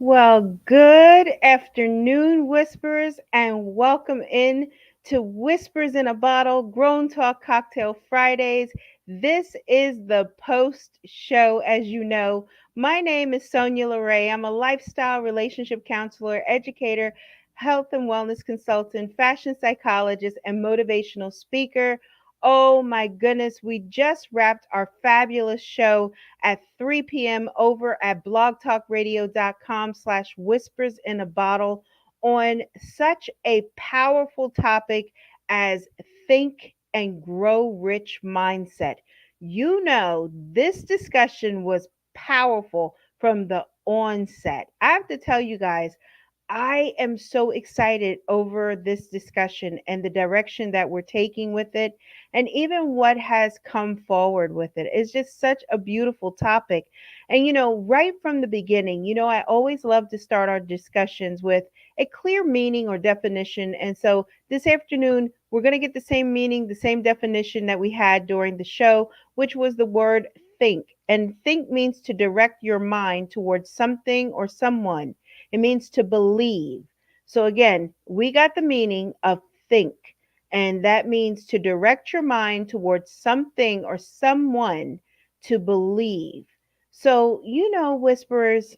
Well, good afternoon, Whisperers, and welcome in to Whispers in a Bottle Grown Talk Cocktail Fridays. This is the post show, as you know. My name is Sonya LaRae. I'm a lifestyle relationship counselor, educator, health and wellness consultant, fashion psychologist, and motivational speaker. Oh my goodness, we just wrapped our fabulous show at 3 p.m. over at blogtalkradio.com/whispers in a bottle on such a powerful topic as think and grow rich mindset. You know, this discussion was powerful from the onset. I have to tell you guys, I am so excited over this discussion and the direction that we're taking with it, and even what has come forward with it. It's just such a beautiful topic. And, right from the beginning, I always love to start our discussions with a clear meaning or definition. And so this afternoon, we're going to get the same meaning, the same definition that we had during the show, which was the word think. And think means to direct your mind towards something or someone. It means to believe. So again, we got the meaning of think, and that means to direct your mind towards something or someone to believe. So, whisperers,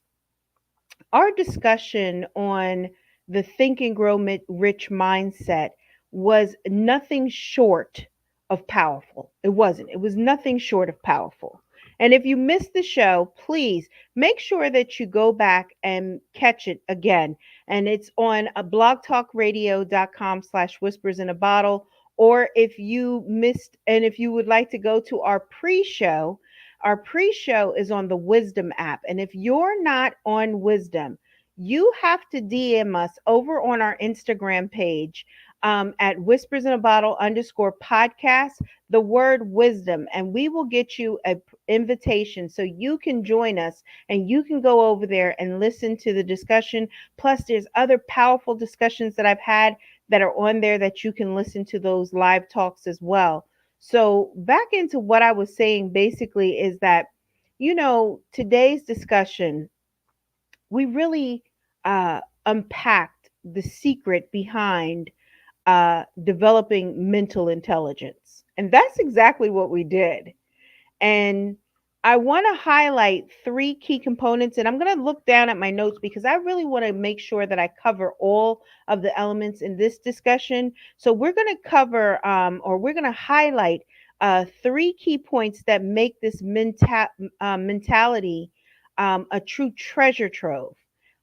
our discussion on the think and grow rich mindset was nothing short of powerful. It wasn't. It was nothing short of powerful. And if you missed the show, please make sure that you go back and catch it again. And it's on blogtalkradio.com/whispers in a bottle. Or if you missed, and if you would like to go to our pre show is on the Wisdom app. And if you're not on Wisdom, you have to DM us over on our Instagram page at whispers in a bottle underscore podcast, the word wisdom, and we will get you an invitation so you can join us and you can go over there and listen to the discussion. Plus, there's other powerful discussions that I've had that are on there that you can listen to those live talks as well. So, back into what I was saying basically is that, today's discussion, we really unpacked the secret behind developing mental intelligence. And that's exactly what we did. And I want to highlight three key components. And I'm going to look down at my notes because I really want to make sure that I cover all of the elements in this discussion. So we're going to cover, or we're going to highlight three key points that make this mentality a true treasure trove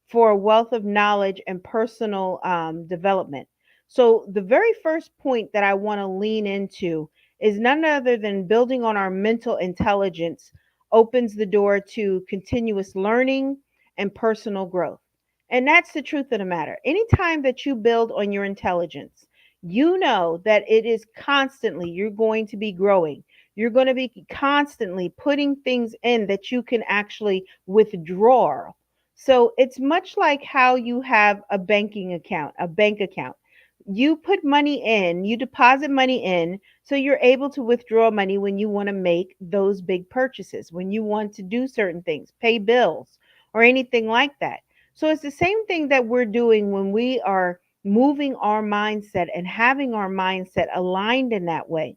for a wealth of knowledge and personal development. So, the very first point that I want to lean into is none other than building on our mental intelligence opens the door to continuous learning and personal growth. And that's the truth of the matter. Anytime that you build on your intelligence, you know that it is constantly, you're going to be growing. You're going to be constantly putting things in that you can actually withdraw. So it's much like how you have a bank account. You put money in, you deposit money in, so you're able to withdraw money when you want to make those big purchases, when you want to do certain things, pay bills, or anything like that. So it's the same thing that we're doing when we are moving our mindset and having our mindset aligned in that way.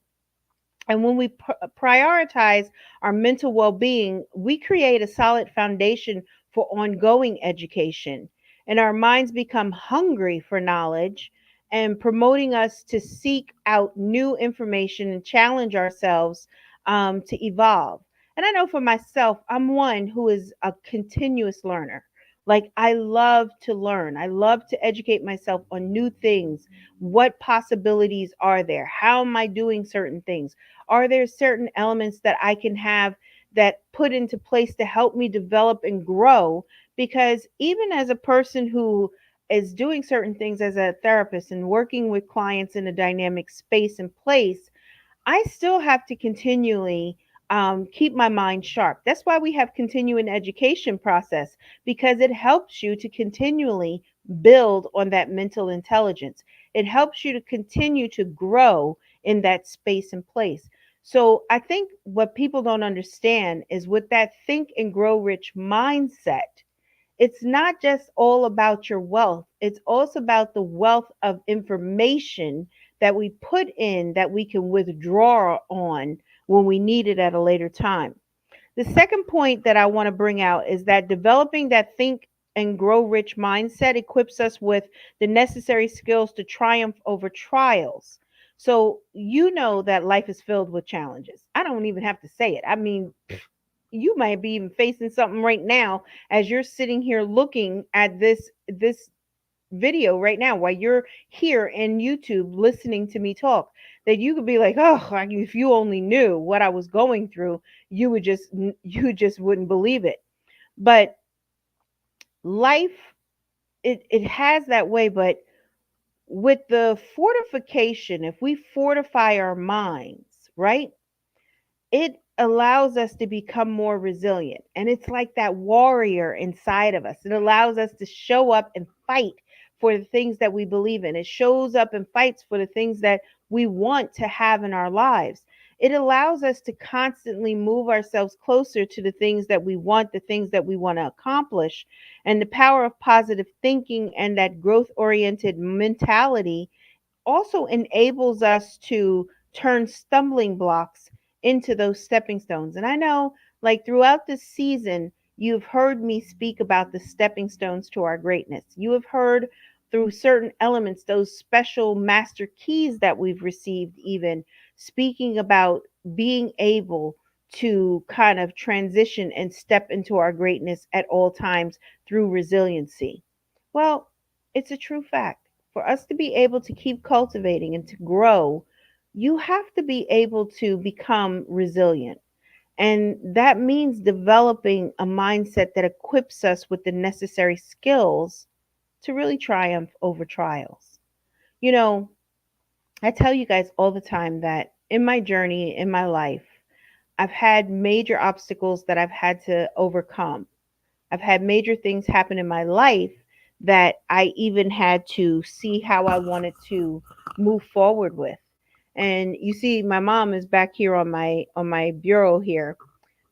And when we prioritize our mental well being, we create a solid foundation for ongoing education. And our minds become hungry for knowledge and promoting us to seek out new information and challenge ourselves to evolve. And I know for myself, I'm one who is a continuous learner. Like, I love to learn, I love to educate myself on new things. What possibilities are there? How am I doing certain things? Are there certain elements that I can have that put into place to help me develop and grow? Because even as a person who is doing certain things as a therapist and working with clients in a dynamic space and place, I still have to continually keep my mind sharp. That's why we have continuing education process, because it helps you to continually build on that mental intelligence. It helps you to continue to grow in that space and place. So I think what people don't understand is with that think and grow rich mindset, It's not just all about your wealth, it's also about the wealth of information that we put in that we can withdraw on when we need it at a later time. The second point that I want to bring out is that developing that think and grow rich mindset equips us with the necessary skills to triumph over trials. So, you know that life is filled with challenges. I don't even have to say it. I mean, you might be even facing something right now as you're sitting here looking at this video right now while you're here in YouTube listening to me talk, that you could be like, oh, like, if you only knew what I was going through, you just wouldn't believe it. But life, it has that way. But with the fortification, if we fortify our minds, right, it allows us to become more resilient. And it's like that warrior inside of us. It allows us to show up and fight for the things that we believe in. It shows up and fights for the things that we want to have in our lives. It allows us to constantly move ourselves closer to the things that we want, the things that we want to accomplish. And the power of positive thinking and that growth oriented mentality also enables us to turn stumbling blocks into those stepping stones. And I know, like, throughout this season, you've heard me speak about the stepping stones to our greatness. You have heard through certain elements, those special master keys that we've received, even speaking about being able to kind of transition and step into our greatness at all times through resiliency. Well, it's a true fact. For us to be able to keep cultivating and to grow, you have to be able to become resilient. And that means developing a mindset that equips us with the necessary skills to really triumph over trials. You know, I tell you guys all the time that in my journey, in my life, I've had major obstacles that I've had to overcome. I've had major things happen in my life that I even had to see how I wanted to move forward with. And you see, my mom is back here on my bureau here,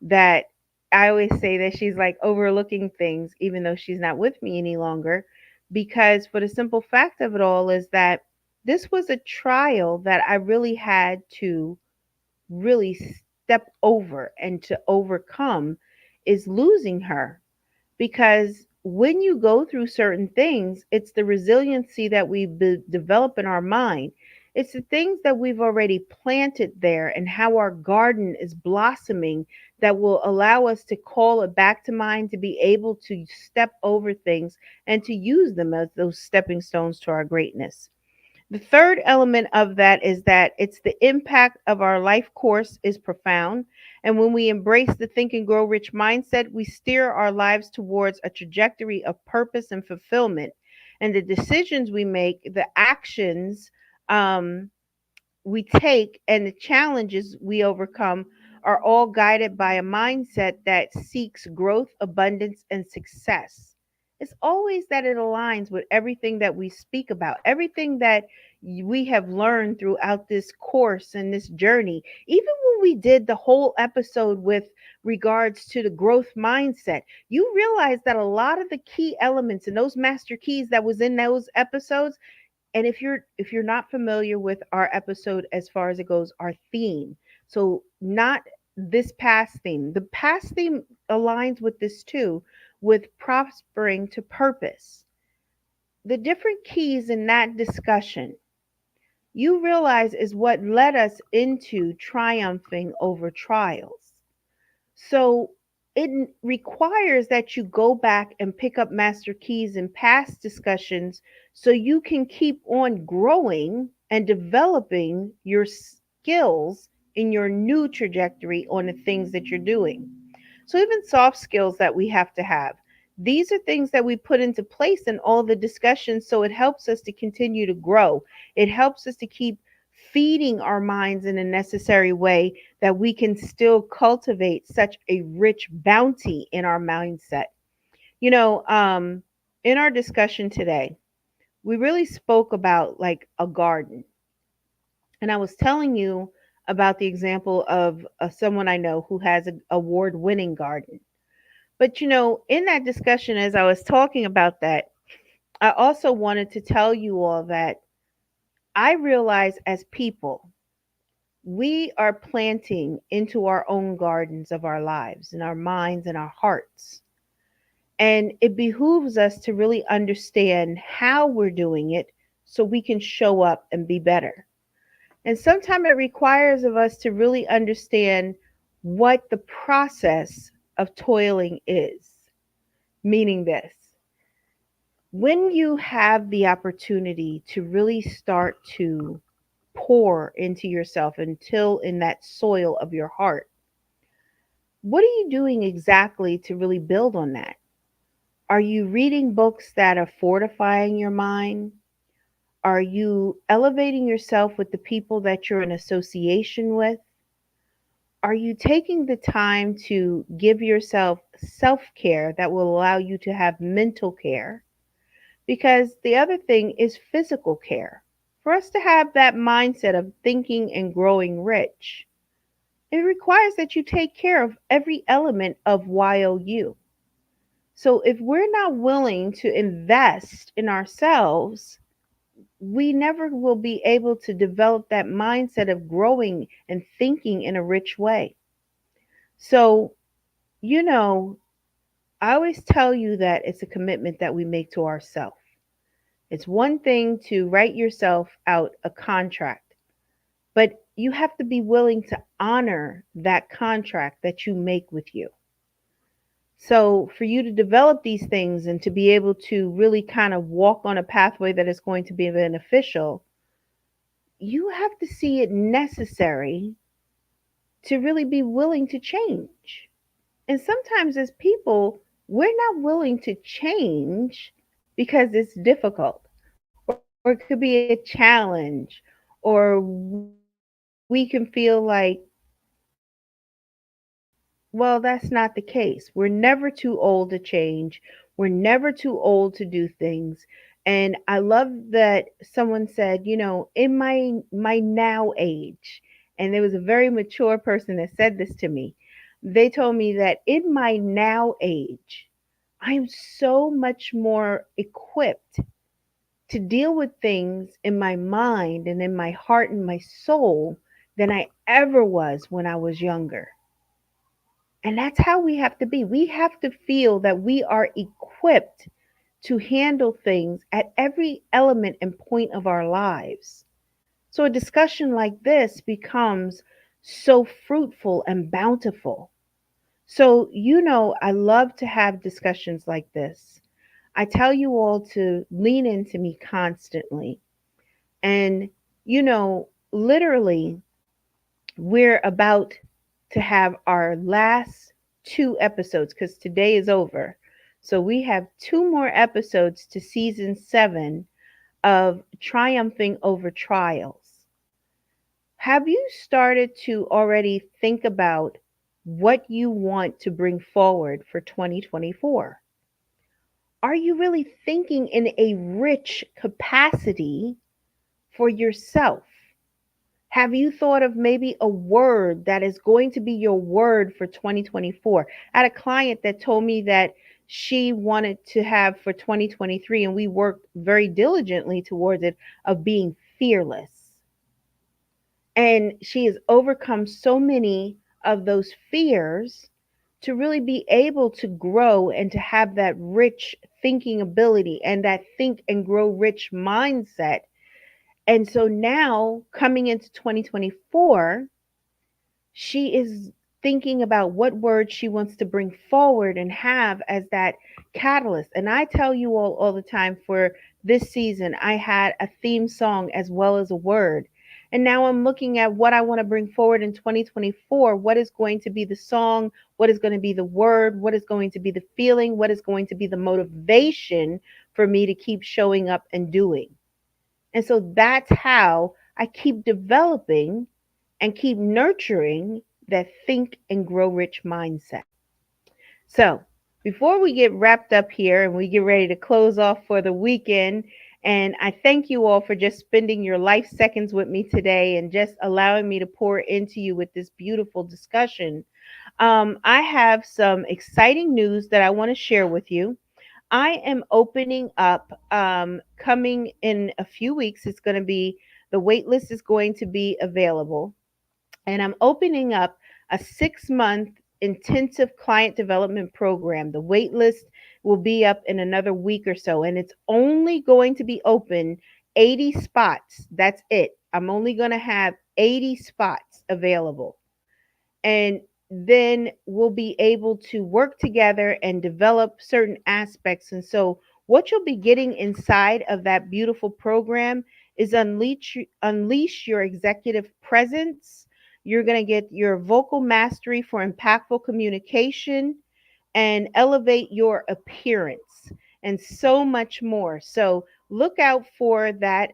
that I always say that she's like overlooking things even though she's not with me any longer, because for the simple fact of it all is that this was a trial that I really had to really step over and to overcome, is losing her. Because when you go through certain things, it's the resiliency that we develop in our mind. It's the things that we've already planted there and how our garden is blossoming that will allow us to call it back to mind, to be able to step over things and to use them as those stepping stones to our greatness. The third element of that is that it's the impact of our life course is profound. And when we embrace the think and grow rich mindset, we steer our lives towards a trajectory of purpose and fulfillment. And the decisions we make, the actions um, we take, and the challenges we overcome are all guided by a mindset that seeks growth, abundance, and success. It's always that it aligns with everything that we speak about, everything that we have learned throughout this course and this journey. Even when we did the whole episode with regards to the growth mindset, you realize that a lot of the key elements and those master keys that was in those episodes, and if you're not familiar with our episode as far as it goes, our theme, so not this past theme, the past theme aligns with this too, with prospering to purpose. The different keys in that discussion, you realize, is what led us into triumphing over trials. So it requires that you go back and pick up master keys in past discussions so you can keep on growing and developing your skills in your new trajectory on the things that you're doing. So even soft skills that we have to have. These are things that we put into place in all the discussions, so it helps us to continue to grow. It helps us to keep feeding our minds in a necessary way that we can still cultivate such a rich bounty in our mindset. You know, in our discussion today, we really spoke about like a garden. And I was telling you about the example of someone I know who has an award winning garden. But in that discussion, as I was talking about that, I also wanted to tell you all that I realize as people, we are planting into our own gardens of our lives, in our minds and our hearts. And it behooves us to really understand how we're doing it so we can show up and be better. And sometimes it requires of us to really understand what the process of toiling is. Meaning this, when you have the opportunity to really start to pour into yourself and till in that soil of your heart, what are you doing exactly to really build on that? Are you reading books that are fortifying your mind? Are you elevating yourself with the people that you're in association with? Are you taking the time to give yourself self care that will allow you to have mental care? Because the other thing is physical care. For us to have that mindset of thinking and growing rich, it requires that you take care of every element of YOU. So if we're not willing to invest in ourselves, we never will be able to develop that mindset of growing and thinking in a rich way. So, you know, I always tell you that it's a commitment that we make to ourselves. It's one thing to write yourself out a contract, but you have to be willing to honor that contract that you make with you. So, for you to develop these things and to be able to really kind of walk on a pathway that is going to be beneficial, you have to see it necessary to really be willing to change. And sometimes, as people, we're not willing to change because it's difficult, or it could be a challenge, or we can feel like, well, that's not the case. We're never too old to change. We're never too old to do things. And I love that someone said, in my now age, and there was a very mature person that said this to me. They told me that in my now age, I am so much more equipped to deal with things in my mind and in my heart and my soul than I ever was when I was younger. And that's how we have to be. We have to feel that we are equipped to handle things at every element and point of our lives. So a discussion like this becomes so fruitful and bountiful. So, I love to have discussions like this. I tell you all to lean into me constantly. And, literally, we're about to have our last two episodes because today is over. So we have two more episodes to season 7 of Triumphing Over Trials. Have you started to already think about what you want to bring forward for 2024? Are you really thinking in a rich capacity for yourself? Have you thought of maybe a word that is going to be your word for 2024? I had a client that told me that she wanted to have for 2023, and we worked very diligently towards it, of being fearless. And she has overcome so many of those fears to really be able to grow and to have that rich thinking ability and that think and grow rich mindset. And so now, coming into 2024, she is thinking about what words she wants to bring forward and have as that catalyst. And I tell you all the time, for this season, I had a theme song as well as a word. And now I'm looking at what I want to bring forward in 2024. What is going to be the song? What is going to be the word? What is going to be the feeling? What is going to be the motivation for me to keep showing up and doing? And so that's how I keep developing and keep nurturing that think and grow rich mindset. So, before we get wrapped up here and we get ready to close off for the weekend, and I thank you all for just spending your life seconds with me today and just allowing me to pour into you with this beautiful discussion. I have some exciting news that I want to share with you. I am opening up, coming in a few weeks. It's going to be, the wait list is going to be available, and I'm opening up a 6 month intensive client development program. The wait list will be up in another week or so, and it's only going to be open 80 spots. That's it. I'm only going to have 80 spots available, and then we'll be able to work together and develop certain aspects. And so what you'll be getting inside of that beautiful program is unleash your executive presence. You're going to get your vocal mastery for impactful communication and elevate your appearance, and so much more. So look out for that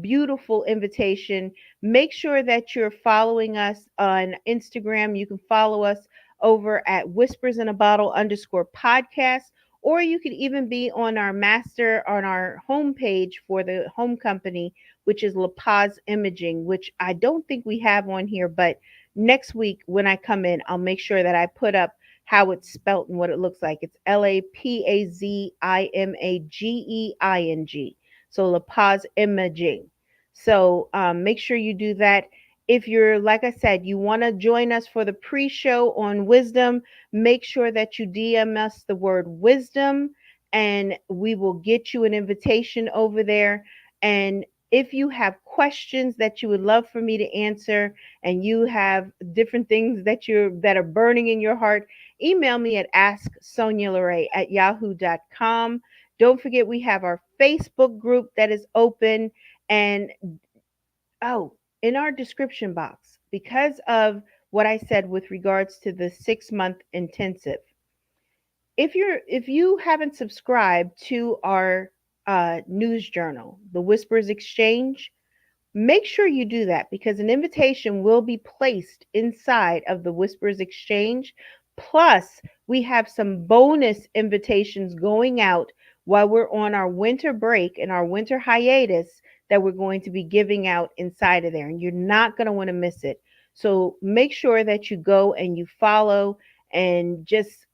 beautiful invitation. Make sure that you're following us on Instagram. You can follow us over at whispers in a bottle underscore podcast, or you could even be on our on our homepage for the home company, which is LaPaz Imaging, which I don't think we have on here, but next week when I come in, I'll make sure that I put up how it's spelt and what it looks like. It's LaPazimaging. So LaPaz Imaging. So make sure you do that. If you're, like I said, you want to join us for the pre show on wisdom, make sure that you DM us the word wisdom, and we will get you an invitation over there. And if you have questions that you would love for me to answer, and you have different things that are burning in your heart, email me at asksonyalarae@yahoo.com. Don't forget, we have our Facebook group that is open. And oh, in our description box, because of what I said with regards to the 6 month intensive, if you haven't subscribed to our news journal, the Whispers Exchange, make sure you do that, because an invitation will be placed inside of the Whispers Exchange. Plus, we have some bonus invitations going out while we're on our winter break and our winter hiatus that we're going to be giving out inside of there. And you're not going to want to miss it. So make sure that you go and you follow and just,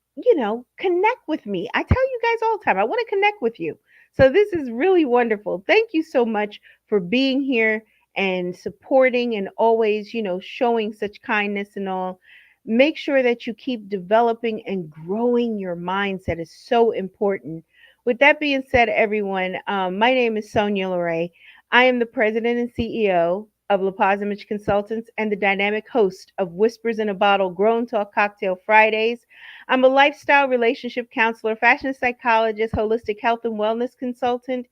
connect with me. I tell you guys all the time, I want to connect with you. So this is really wonderful. Thank you so much for being here and supporting, and always, showing such kindness and all. Make sure that you keep developing and growing your mindset is so important. With that being said, everyone, my name is Sonya LaRae. I am the president and CEO of LaPaz Image Consultants and the dynamic host of Whispers in a Bottle Grown Talk Cocktail Fridays. I'm a lifestyle relationship counselor, fashion psychologist, holistic health and wellness consultant,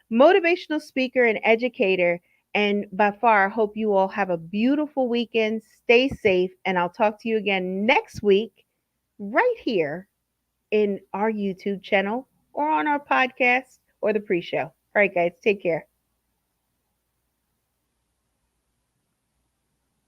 motivational speaker, and educator. And by far, I hope you all have a beautiful weekend. Stay safe, and I'll talk to you again next week, right here in our YouTube channel or on our podcast or the pre show. All right, guys, take care.